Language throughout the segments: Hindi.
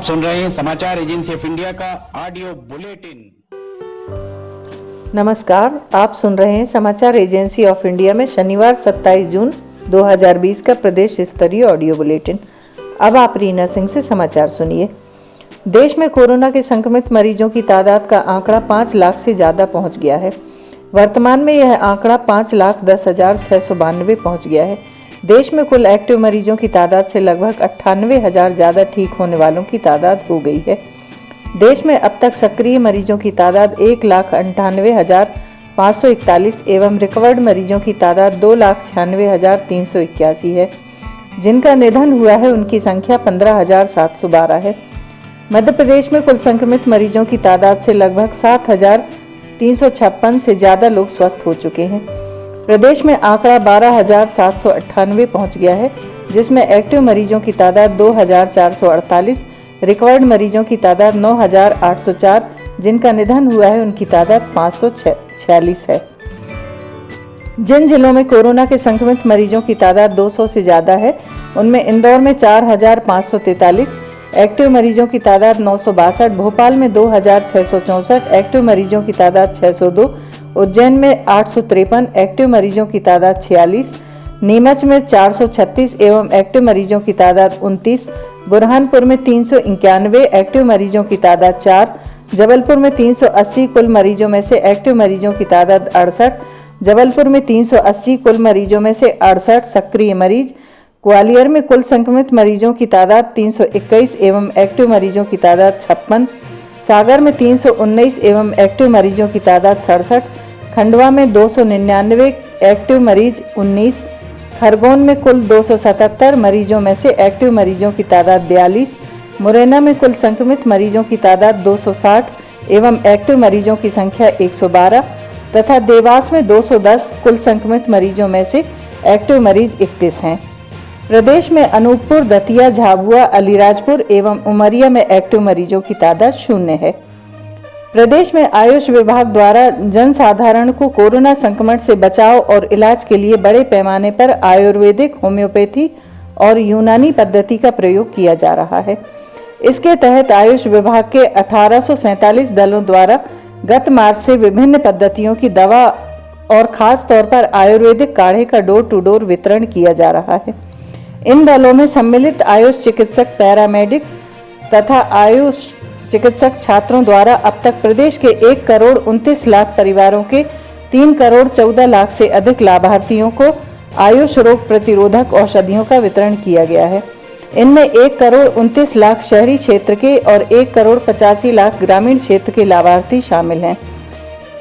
सुन रहे हैं समाचार एजेंसी ऑफ इंडिया का ऑडियो बुलेटिन। नमस्कार, आप सुन रहे हैं समाचार एजेंसी ऑफ इंडिया में शनिवार 27 जून 2020 का प्रदेश स्तरीय ऑडियो बुलेटिन। अब आप रीना सिंह से समाचार सुनिए। देश में कोरोना के संक्रमित मरीजों की तादाद का आंकड़ा 5 लाख से ज़्यादा पहुंच गया है। वर्तमान में यह आंकड़ा 5,10,692 पहुंच गया है। देश में कुल एक्टिव मरीजों की तादाद से लगभग 98,000 ज़्यादा ठीक होने वालों की तादाद हो गई है। देश में अब तक सक्रिय मरीजों की तादाद 1,98,541 एवं रिकवर्ड मरीजों की तादाद 2,96,381 है। जिनका निधन हुआ है उनकी संख्या 15,712 है। मध्य प्रदेश में कुल संक्रमित मरीजों की तादाद से लगभग 7,356 से ज़्यादा लोग स्वस्थ हो चुके हैं। प्रदेश में आंकड़ा 12,798 पहुंच गया है, जिसमें एक्टिव मरीजों की तादाद 2,448, रिकवर्ड मरीजों की तादाद 9,804, जिनका निधन हुआ है उनकी तादाद 546 है। जिन जिलों में कोरोना के संक्रमित मरीजों की तादाद 200 से ज़्यादा है, उनमें इंदौर में 4,543, एक्टिव मरीजों की तादाद 962, भोपाल में 2,664, एक्टिव मरीजों की तादाद 602, उज्जैन में 853, एक्टिव मरीजों की तादाद 46, नीमच में 436 एवं एक्टिव मरीजों की तादाद 29, बुरहानपुर में 391, एक्टिव मरीजों की तादाद 4, जबलपुर में 380, कुल मरीजों में से एक्टिव मरीजों की तादाद 68, जबलपुर में 380, कुल मरीजों में से 68 सक्रिय मरीज, ग्वालियर में कुल संक्रमित मरीजों की तादाद 321 एवं एक्टिव मरीजों की तादाद 56, सागर में 319 एवं एक्टिव मरीजों की तादाद 67, खंडवा में 299 एक्टिव मरीज 19, खरगोन में कुल 277 मरीजों में से एक्टिव मरीजों की तादाद 42, मुरैना में कुल संक्रमित मरीजों की तादाद 260 एवं एक्टिव मरीजों की संख्या 112 तथा देवास में 210, कुल संक्रमित मरीजों में से एक्टिव मरीज 31 हैं। प्रदेश में अनूपपुर, दतिया, झाबुआ, अलीराजपुर एवं उमरिया में एक्टिव मरीजों की तादाद 0 है। प्रदेश में आयुष विभाग द्वारा जनसाधारण को कोरोना संक्रमण से बचाव और इलाज के लिए बड़े पैमाने पर आयुर्वेदिक, होम्योपैथी और यूनानी पद्धति का प्रयोग किया जा रहा है। इसके तहत आयुष विभाग के 1847 दलों द्वारा गत मार्च से विभिन्न पद्धतियों की दवा और खास तौर पर आयुर्वेदिक काढ़े का डोर टू डोर वितरण किया जा रहा है। इन दलों में सम्मिलित आयुष चिकित्सक, पैरामेडिक तथा आयुष चिकित्सक छात्रों द्वारा अब तक प्रदेश के 1,29 लाख परिवारों के 3,14 लाख से अधिक लाभार्थियों को आयुष रोग प्रतिरोधक औषधियों का वितरण किया गया है। इनमें 1,29 लाख शहरी क्षेत्र के और 1,85 लाख ग्रामीण क्षेत्र के लाभार्थी शामिल हैं।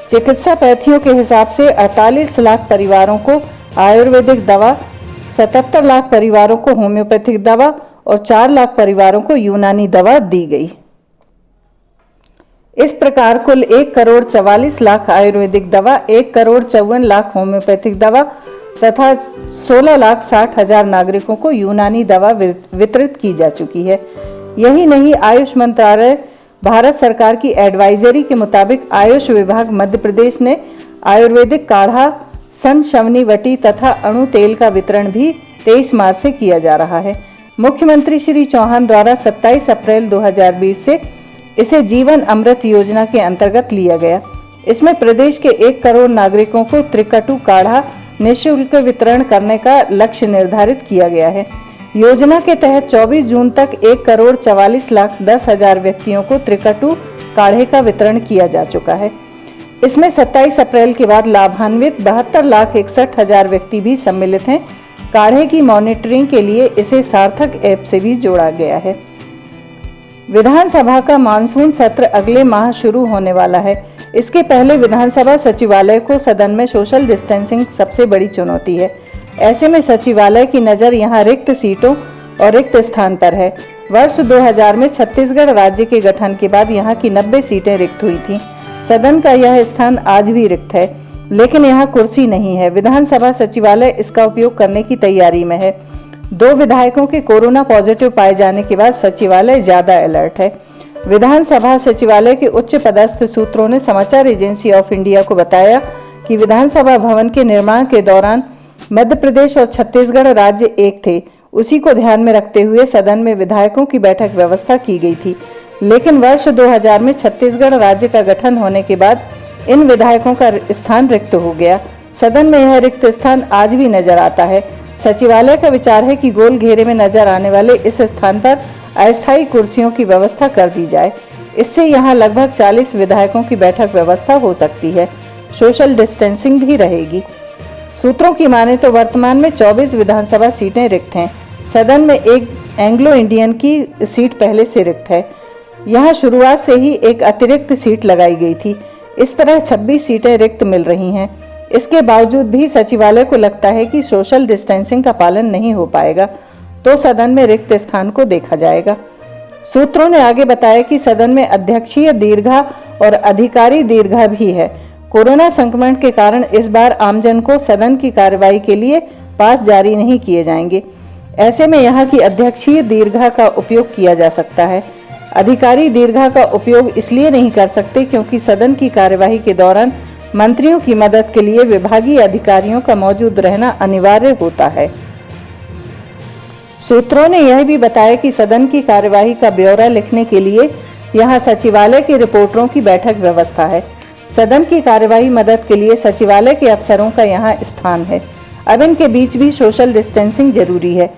चिकित्सा पैथियों के हिसाब से 48 लाख परिवारों को आयुर्वेदिक दवा, 77 लाख परिवारों को होम्योपैथिक दवा और 4 लाख परिवारों को यूनानी दवा दी गई। इस प्रकार कुल 1,44 लाख आयुर्वेदिक दवा, 1,54 लाख होम्योपैथिक दवा तथा 16,60,000 नागरिकों को यूनानी दवा वितरित की जा चुकी है। यही नहीं, आयुष मंत्रालय भारत सरकार की एडवाइजरी के मुताबिक आयुष विभाग मध्य प्रदेश ने आयुर्वेदिक काढ़ा, सनशवनीवटी तथा अणु तेल का वितरण भी 23 मार्च से किया जा रहा है। मुख्यमंत्री श्री चौहान द्वारा 27 अप्रैल 2020 से इसे जीवन अमृत योजना के अंतर्गत लिया गया। इसमें प्रदेश के 1 करोड़ नागरिकों को त्रिकटु काढ़ा निःशुल्क वितरण करने का लक्ष्य निर्धारित किया गया है। योजना के तहत 24 जून तक 1,44,10,000 व्यक्तियों को त्रिकटु काढ़े का वितरण किया जा चुका है। इसमें 27 अप्रैल के बाद लाभान्वित 72,61,000 व्यक्ति भी सम्मिलित हैं। काढ़े की मॉनिटरिंग के लिए इसे सार्थक ऐप से भी जोड़ा गया है। विधानसभा का मानसून सत्र अगले माह शुरू होने वाला है। इसके पहले विधानसभा सचिवालय को सदन में सोशल डिस्टेंसिंग सबसे बड़ी चुनौती है। ऐसे में सचिवालय की नज़र यहाँ रिक्त सीटों और रिक्त स्थान पर है। वर्ष 2000 में छत्तीसगढ़ राज्य के गठन के बाद यहाँ की 90 सीटें रिक्त हुई थीं। सदन का यह स्थान आज भी रिक्त है, लेकिन यहाँ कुर्सी नहीं है। विधानसभा सचिवालय इसका उपयोग करने की तैयारी में है। 2 विधायकों के कोरोना पॉजिटिव पाए जाने के बाद सचिवालय ज्यादा अलर्ट है। विधानसभा सचिवालय के उच्च पदस्थ सूत्रों ने समाचार एजेंसी ऑफ इंडिया को बताया कि विधानसभा भवन के निर्माण के दौरान मध्य प्रदेश और छत्तीसगढ़ राज्य एक थे। उसी को ध्यान में रखते हुए सदन में विधायकों की बैठक व्यवस्था की गई थी। लेकिन वर्ष 2000 में छत्तीसगढ़ राज्य का गठन होने के बाद इन विधायकों का स्थान रिक्त हो गया। सदन में यह रिक्त स्थान आज भी नजर आता है। सचिवालय का विचार है कि गोल घेरे में नजर आने वाले इस स्थान पर अस्थायी कुर्सियों की व्यवस्था कर दी जाए। इससे यहाँ लगभग 40 विधायकों की बैठक व्यवस्था हो सकती है। सोशल डिस्टेंसिंग भी रहेगी। सूत्रों की माने तो वर्तमान में 24 विधानसभा सीटें रिक्त हैं। सदन में एक एंग्लो इंडियन की सीट पहले से रिक्त है। यहाँ शुरुआत से ही एक अतिरिक्त सीट लगाई गई थी। इस तरह 26 सीटें रिक्त मिल रही हैं। इसके बावजूद भी सचिवालय को लगता है कि सोशल डिस्टेंसिंग का पालन नहीं हो पाएगा, तो सदन में रिक्त स्थान को देखा जाएगा। सूत्रों ने आगे बताया कि सदन में अध्यक्षीय दीर्घा और अधिकारी दीर्घा भी है। कोरोना संक्रमण के कारण इस बार आमजन को सदन की कार्यवाही के लिए पास जारी नहीं किए जाएंगे। ऐसे में यहाँ की अध्यक्षीय दीर्घा का उपयोग किया जा सकता है। अधिकारी दीर्घा का उपयोग इसलिए नहीं कर सकते क्योंकि सदन की कार्यवाही के दौरान मंत्रियों की मदद के लिए विभागीय अधिकारियों का मौजूद रहना अनिवार्य होता है। सूत्रों ने यह भी बताया कि सदन की कार्यवाही का ब्यौरा लिखने के लिए यहाँ सचिवालय के रिपोर्टरों की बैठक व्यवस्था है। सदन की कार्यवाही मदद के लिए सचिवालय के अफसरों का यहाँ स्थान है। अब इनके बीच भी सोशल डिस्टेंसिंग जरूरी है।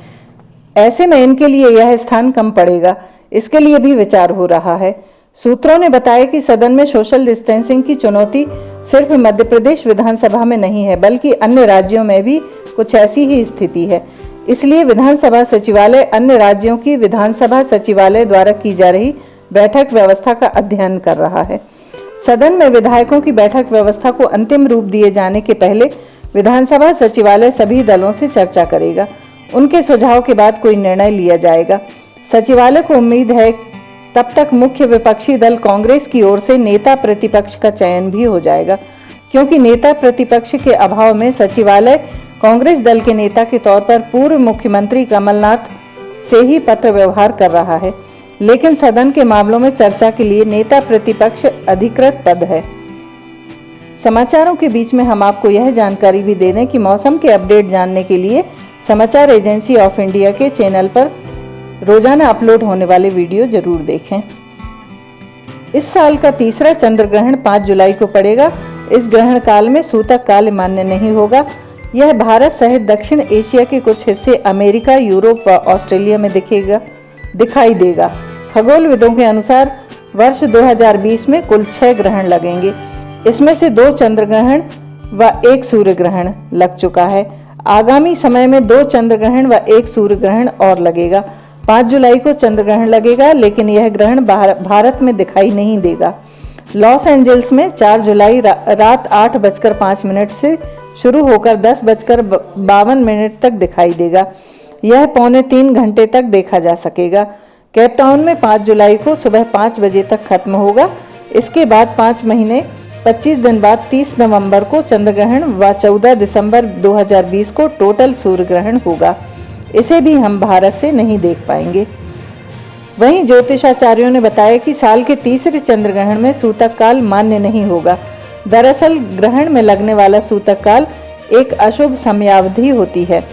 ऐसे में इनके लिए यह स्थान कम पड़ेगा। इसके लिए भी विचार हो रहा है। सूत्रों ने बताया कि सदन में सोशल डिस्टेंसिंग की चुनौती सिर्फ मध्य प्रदेश विधानसभा में नहीं है, बल्कि अन्य राज्यों में भी कुछ ऐसी ही स्थिति है। इसलिए विधानसभा सचिवालय अन्य राज्यों की विधानसभा सचिवालय द्वारा की जा रही बैठक व्यवस्था का अध्ययन कर रहा है। सदन में विधायकों की बैठक व्यवस्था को अंतिम रूप दिए जाने के पहले विधानसभा सचिवालय सभी दलों से चर्चा करेगा। उनके सुझाव के बाद कोई निर्णय लिया जाएगा। सचिवालय को उम्मीद है तब तक मुख्य विपक्षी दल कांग्रेस की ओर से नेता प्रतिपक्ष का चयन भी हो जाएगा, क्योंकि नेता प्रतिपक्ष के अभाव में सचिवालय कांग्रेस दल के नेता के तौर पर पूर्व मुख्यमंत्री कमलनाथ से ही पत्र व्यवहार कर रहा है। लेकिन सदन के मामलों में चर्चा के लिए नेता प्रतिपक्ष अधिकृत पद है। समाचारों के बीच में हम आपको यह जानकारी भी दे दें कि मौसम के अपडेट जानने के लिए समाचार एजेंसी ऑफ इंडिया के चैनल पर रोजाना अपलोड होने वाले वीडियो जरूर देखें। इस साल का तीसरा चंद्र ग्रहण 5 जुलाई को पड़ेगा। इस ग्रहण काल में सूतक काल मान्य नहीं होगा। यह भारत सहित दक्षिण एशिया के कुछ हिस्से अमेरिका, यूरोप व ऑस्ट्रेलिया में दिखाई देगा। खगोलविदों के अनुसार वर्ष 2020 में कुल 6 ग्रहण लगेंगे। इसमें से 2 चंद्र ग्रहण व 1 सूर्य ग्रहण लग चुका है। आगामी समय में 2 चंद्र ग्रहण व 1 सूर्य ग्रहण और लगेगा। 5 जुलाई को चंद्र ग्रहण लगेगा, लेकिन यह ग्रहण भारत में दिखाई नहीं देगा। लॉस एंजल्स में 4 जुलाई रात 8:05 से शुरू होकर 10:52 तक दिखाई देगा। यह 2.25 घंटे तक देखा जा सकेगा। केपटाउन में 5 जुलाई को सुबह 5 बजे तक खत्म होगा। इसके बाद 5 महीने 25 दिन बाद 30 नवंबर को चंद्र ग्रहण व 14 दिसंबर 2020 को टोटल सूर्य ग्रहण होगा। इसे भी हम भारत से नहीं देख पाएंगे। वहीं ज्योतिषाचार्यों ने बताया कि साल के तीसरे चंद्र ग्रहण में सूतक काल मान्य नहीं होगा। दरअसल ग्रहण में लगने वाला सूतक काल एक अशुभ समयावधि होती है।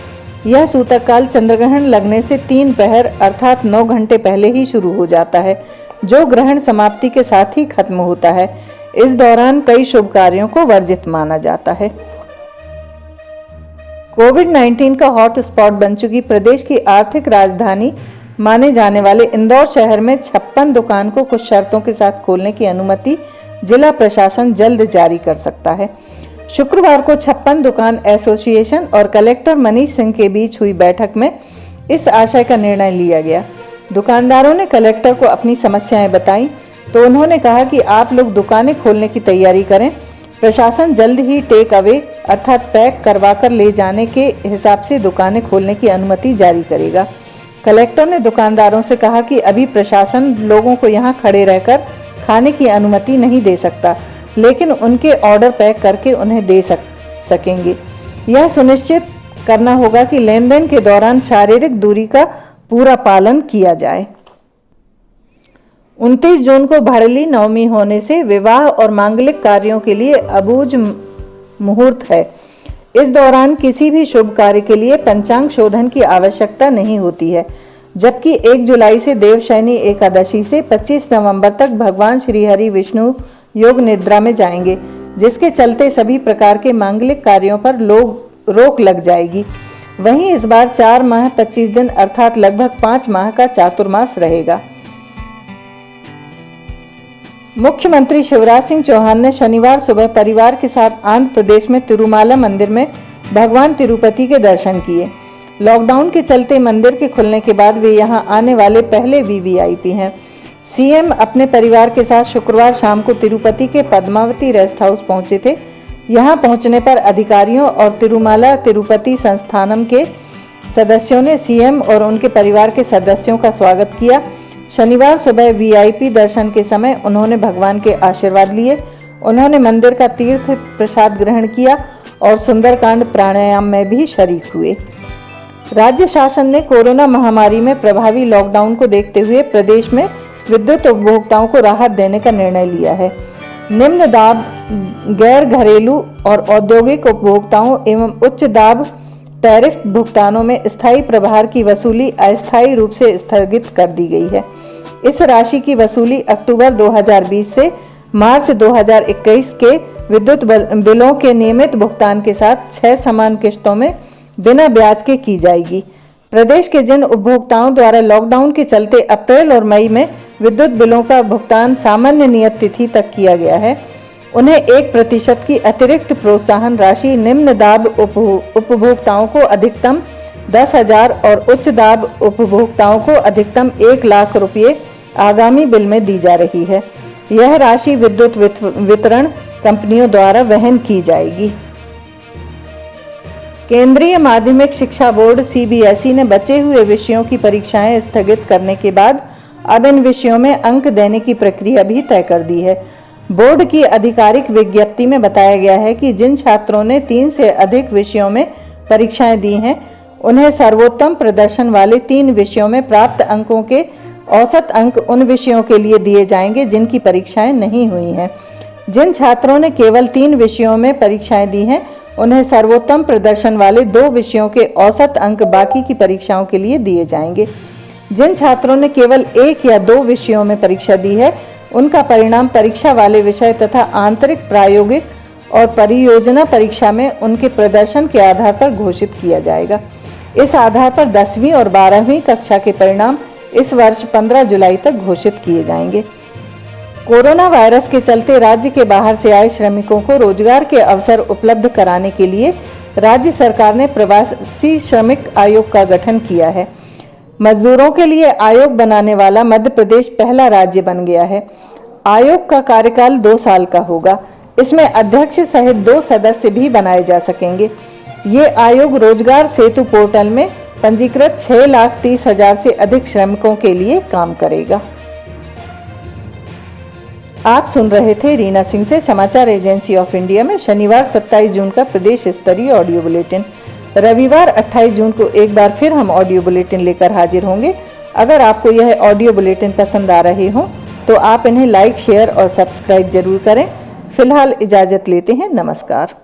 यह सूतक काल चंद्र ग्रहण लगने से 3 पहर अर्थात 9 घंटे पहले ही शुरू हो जाता है, जो ग्रहण समाप्ति के साथ ही खत्म होता है। इस दौरान कई शुभ कार्यों को वर्जित माना जाता है। कोविड-19 का हॉट स्पॉट बन चुकी प्रदेश की आर्थिक राजधानी माने जाने वाले इंदौर शहर में 56 दुकान को कुछ शर्तों के साथ खोलने की अनुमति जिला प्रशासन जल्द जारी कर सकता है। शुक्रवार को 56 दुकान एसोसिएशन और कलेक्टर मनीष सिंह के बीच हुई बैठक में इस आशय का निर्णय लिया गया। दुकानदारों ने कलेक्टर को अपनी समस्याएं बताई तो उन्होंने कहा कि आप लोग दुकानें खोलने की तैयारी करें। प्रशासन जल्द ही टेक अवे अर्थात पैक करवाकर ले जाने के हिसाब से दुकानें खोलने की अनुमति जारी करेगा। कलेक्टर ने दुकानदारों से कहा कि अभी प्रशासन लोगों को यहां खड़े रहकर खाने की अनुमति नहीं दे सकता, लेकिन उनके ऑर्डर पैक करके उन्हें दे सकेंगे। यह सुनिश्चित करना होगा कि लेन देन के दौरान शारीरिक दूरी का पूरा पालन किया जाए। 29 जून को भड़ली नवमी होने से विवाह और मांगलिक कार्यों के लिए अबूझ मुहूर्त है। इस दौरान किसी भी शुभ कार्य के लिए पंचांग शोधन की आवश्यकता नहीं होती है, जबकि 1 जुलाई से देवशयनी एकादशी से 25 नवंबर तक भगवान श्री हरि विष्णु योग निद्रा में जाएंगे, जिसके चलते सभी प्रकार के मांगलिक कार्यों पर रोक लग जाएगी। वहीं इस बार 4 माह 25 दिन अर्थात लगभग 5 माह का चातुर्मास रहेगा। मुख्यमंत्री शिवराज सिंह चौहान ने शनिवार सुबह परिवार के साथ आंध्र प्रदेश में तिरुमाला मंदिर में भगवान तिरुपति के दर्शन किए। लॉकडाउन के चलते मंदिर के खुलने के बाद वे यहां आने वाले पहले वीवीआईपी हैं। सीएम अपने परिवार के साथ शुक्रवार शाम को तिरुपति के पद्मावती रेस्ट हाउस पहुंचे थे। यहां पहुंचने पर अधिकारियों और तिरुमाला तिरुपति संस्थानम के सदस्यों ने सीएम और उनके परिवार के सदस्यों का स्वागत किया। शनिवार सुबह वीआईपी दर्शन के समय उन्होंने भगवान के आशीर्वाद लिए। उन्होंने मंदिर का तीर्थ प्रसाद ग्रहण किया और सुंदरकांड प्राणायाम में भी शरीक हुए। राज्य शासन ने कोरोना महामारी में प्रभावी लॉकडाउन को देखते हुए प्रदेश में विद्युत उपभोक्ताओं को राहत देने का निर्णय लिया है। निम्न दाब, गैर घरेलू और औद्योगिक उपभोक्ताओं एवं उच्च दाब टैरिफ भुगतानों में स्थायी प्रभार की वसूली अस्थायी रूप से स्थगित कर दी गई है। इस राशि की वसूली अक्टूबर 2020 से मार्च 2021 के विद्युत बिलों के नियमित भुगतान के साथ 6 समान किश्तों में बिना ब्याज के की जाएगी। प्रदेश के जिन उपभोक्ताओं द्वारा लॉकडाउन के चलते अप्रैल और मई में विद्युत बिलों का भुगतान सामान्य नियत तिथि तक किया गया है, उन्हें 1% की अतिरिक्त प्रोत्साहन राशि निम्न दाब उपभोक्ताओं को अधिकतम 10,000 और उच्च दाब उपभोक्ताओं को अधिकतम 1 लाख रुपये आगामी बिल में दी जा रही है। यह राशि विद्युत वितरण कंपनियों द्वारा वहन की जाएगी। केंद्रीय माध्यमिक शिक्षा बोर्ड सीबीएसई ने बचे हुए विषयों की परीक्षाएं स्थगित करने के बाद अब इन विषयों में अंक देने की प्रक्रिया भी तय कर दी है। बोर्ड की आधिकारिक विज्ञप्ति में बताया गया है कि जिन छात्रों ने 3 से अधिक विषयों में परीक्षाएं दी हैं, उन्हें सर्वोत्तम प्रदर्शन वाले 3 विषयों में प्राप्त अंकों के औसत अंक उन विषयों के लिए दिए जाएंगे जिनकी परीक्षाएं नहीं हुई हैं। जिन छात्रों ने केवल 3 विषयों में परीक्षाएं दी हैं, उन्हें सर्वोत्तम प्रदर्शन वाले 2 विषयों के औसत अंक बाकी की परीक्षाओं के लिए दिए जाएंगे। जिन छात्रों ने केवल 1 या 2 विषयों में परीक्षा दी है, उनका परिणाम परीक्षा वाले विषय तथा आंतरिक, प्रायोगिक और परियोजना परीक्षा में उनके प्रदर्शन के आधार पर घोषित किया जाएगा। इस आधार पर 10वीं और 12वीं कक्षा के परिणाम इस वर्ष 15 जुलाई तक घोषित किए जाएंगे। कोरोना वायरस के चलते राज्य के बाहर से आए श्रमिकों को रोजगार के अवसर उपलब्ध कराने के लिए राज्य सरकार ने प्रवासी श्रमिक आयोग का गठन किया है। मजदूरों के लिए आयोग बनाने वाला मध्य प्रदेश पहला राज्य बन गया है। आयोग का कार्यकाल 2 साल का होगा। इसमें अध्यक्ष सहित 2 सदस्य भी बनाए जा सकेंगे। ये आयोग रोजगार सेतु पोर्टल में पंजीकृत 6,30,000 से अधिक श्रमिकों के लिए काम करेगा। आप सुन रहे थे रीना सिंह से समाचार एजेंसी ऑफ इंडिया में शनिवार 27 जून का प्रदेश स्तरीय ऑडियो बुलेटिन। रविवार 28 जून को एक बार फिर हम ऑडियो बुलेटिन लेकर हाजिर होंगे। अगर आपको यह ऑडियो बुलेटिन पसंद आ रहे हो तो आप इन्हें लाइक, शेयर और सब्सक्राइब जरूर करें। फिलहाल इजाजत लेते हैं। नमस्कार।